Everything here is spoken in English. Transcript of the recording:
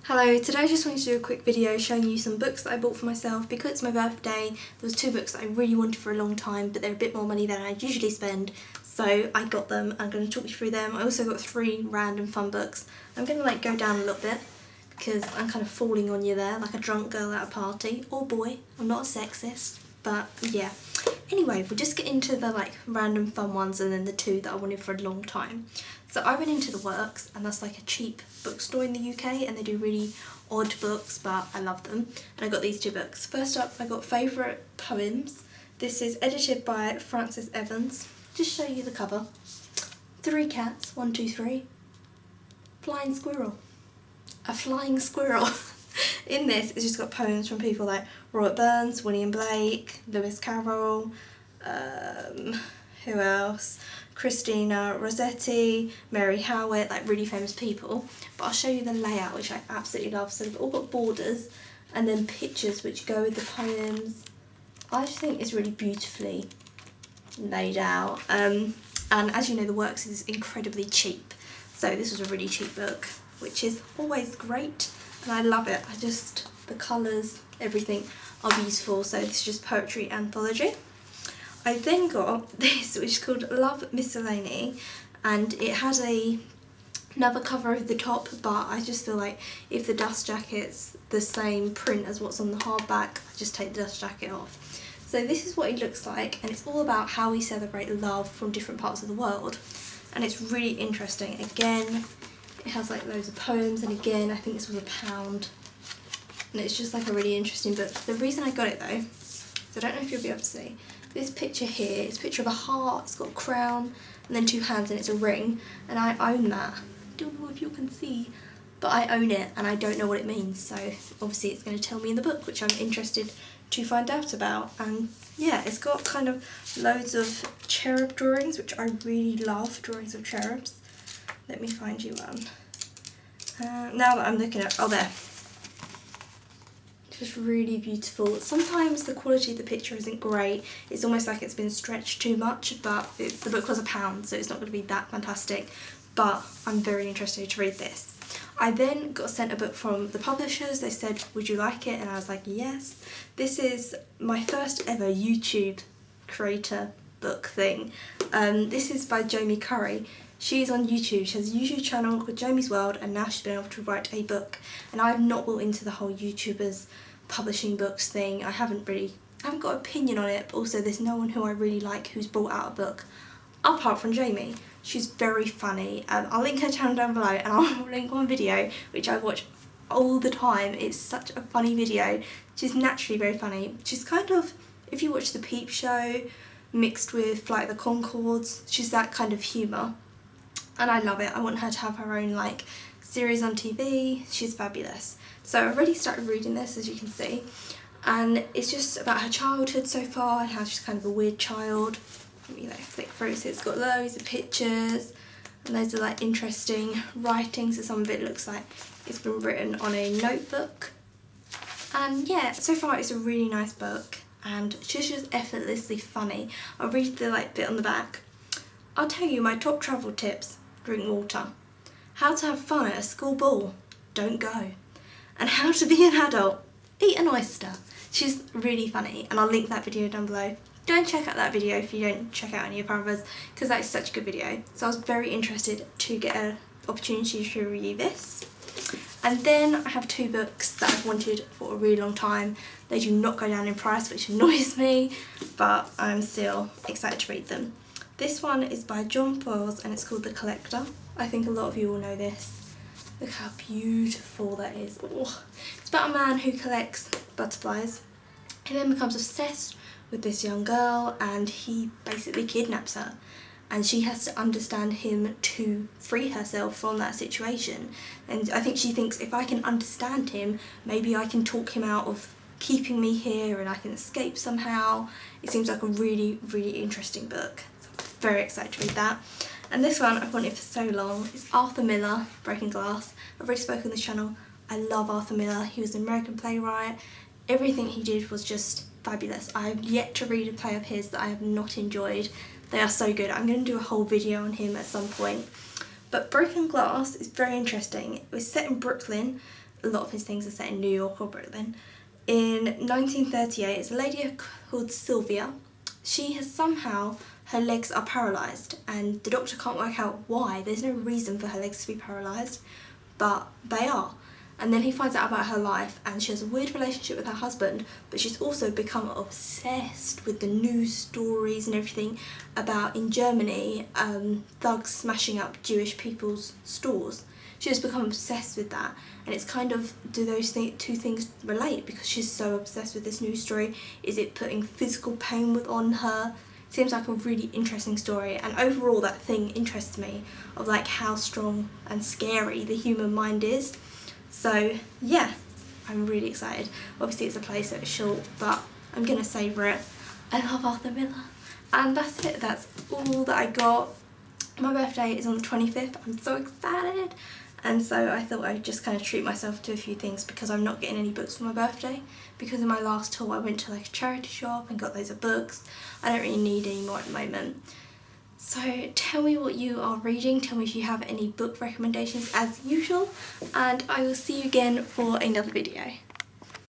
Hello, today I just wanted to do a quick video showing you some books that I bought for myself. Because it's my birthday, there was two books that I really wanted for a long time, but they're a bit more money than I usually spend, so I got them. I'm going to talk you through them. I also got 3 random fun books. I'm going to go down a little bit because I'm kind of falling on you there like a drunk girl at a party, or boy. I'm not a sexist, but yeah. Anyway, we'll just get into the random fun ones and then the 2 that I wanted for a long time. So I went into The Works, and that's like a cheap bookstore in the UK, and they do really odd books, but I love them. And I got these 2 books. First up, I got Favourite Poems. This is edited by Frances Evans. Just show you the cover. 3 cats, 1, 2, 3. Flying squirrel. A flying squirrel. In this, it's just got poems from people like Robert Burns, William Blake, Lewis Carroll, who else? Christina Rossetti, Mary Howitt, really famous people. But I'll show you the layout, which I absolutely love. So they've all got borders and then pictures which go with the poems. I just think it's really beautifully laid out. And as you know, The Works is incredibly cheap. So this was a really cheap book, which is always great. And I love it. The colours, everything are beautiful. So this is just poetry anthology. I then got this, which is called Love Miscellany, and it has another cover over the top, but I just feel like if the dust jacket's the same print as what's on the hardback, I just take the dust jacket off. So this is what it looks like, and it's all about how we celebrate love from different parts of the world, and it's really interesting. Again, it has loads of poems, and again, I think this was £1, and it's just a really interesting book. The reason I got it though, so I don't know if you'll be able to see, this picture here, it's a picture of a heart, it's got a crown, and then 2 hands, and it's a ring, and I own that. Don't know if you can see, but I own it, and I don't know what it means, so obviously it's going to tell me in the book, which I'm interested to find out about. And yeah, it's got kind of loads of cherub drawings, which I really love, drawings of cherubs. Let me find you one. Now that I'm looking at, oh there. Just really beautiful. Sometimes the quality of the picture isn't great. It's almost like it's been stretched too much, but the book was £1, so it's not going to be that fantastic. But I'm very interested to read this. I then got sent a book from the publishers. They said, would you like it? And I was like, yes. This is my first ever YouTube creator book thing. This is by Jamie Curry. She's on YouTube. She has a YouTube channel called Jamie's World, and now she's been able to write a book. And I'm not all into the whole YouTubers publishing books thing. I haven't got an opinion on it, but also there's no one who I really like who's brought out a book apart from Jamie. She's very funny. I'll link her channel down below, and I'll link one video which I watch all the time. It's such a funny video. She's naturally very funny. She's kind of, if you watch The Peep Show mixed with Flight of the Conchords, she's that kind of humour, and I love it. I want her to have her own series on TV. She's fabulous. So I've already started reading this, as you can see, and it's just about her childhood so far and how she's kind of a weird child. Let me flick through. So it's got loads of pictures and loads of interesting writing. So some of it looks like it's been written on a notebook. And yeah, so far it's a really nice book, and she's just effortlessly funny. I'll read the bit on the back. I'll tell you my top travel tips. Drink water. How to have fun at a school ball. Don't go. And how to be an adult. Eat an oyster. She's really funny, and I'll link that video down below. Go and check out that video if you don't check out any of her others, because that is such a good video. So I was very interested to get an opportunity to review this. And then I have 2 books that I've wanted for a really long time. They do not go down in price, which annoys me, but I'm still excited to read them. This one is by John Foyles, and it's called The Collector. I think a lot of you will know this. Look how beautiful that is. Oh. It's about a man who collects butterflies. He then becomes obsessed with this young girl, and he basically kidnaps her. And she has to understand him to free herself from that situation. And I think she thinks, if I can understand him, maybe I can talk him out of keeping me here and I can escape somehow. It seems like a really, really interesting book. So I'm very excited to read that. And this one I've wanted for so long. It's Arthur Miller, Broken Glass. I've already spoken on this channel. I love Arthur Miller. He was an American playwright. Everything he did was just fabulous. I have yet to read a play of his that I have not enjoyed. They are so good. I'm going to do a whole video on him at some point. But Broken Glass is very interesting. It was set in Brooklyn, a lot of his things are set in New York or Brooklyn. In 1938, it's a lady called Sylvia. She has somehow, her legs are paralysed, and the doctor can't work out why. There's no reason for her legs to be paralysed, but they are. And then he finds out about her life, and she has a weird relationship with her husband, but she's also become obsessed with the news stories and everything about, in Germany, thugs smashing up Jewish people's stores. She has become obsessed with that, and it's kind of, do those two things relate? Because she's so obsessed with this news story. Is it putting physical pain on her? Seems like a really interesting story, and overall that thing interests me, of like how strong and scary the human mind is. So yeah, I'm really excited. Obviously it's a play, so it's short, but I'm gonna savour it. I love Arthur Miller. And that's it, that's all that I got. My birthday is on the 25th, I'm so excited. And so I thought I'd just kind of treat myself to a few things, because I'm not getting any books for my birthday. Because in my last haul I went to like a charity shop and got loads of books. I don't really need any more at the moment. So tell me what you are reading, tell me if you have any book recommendations as usual, and I will see you again for another video.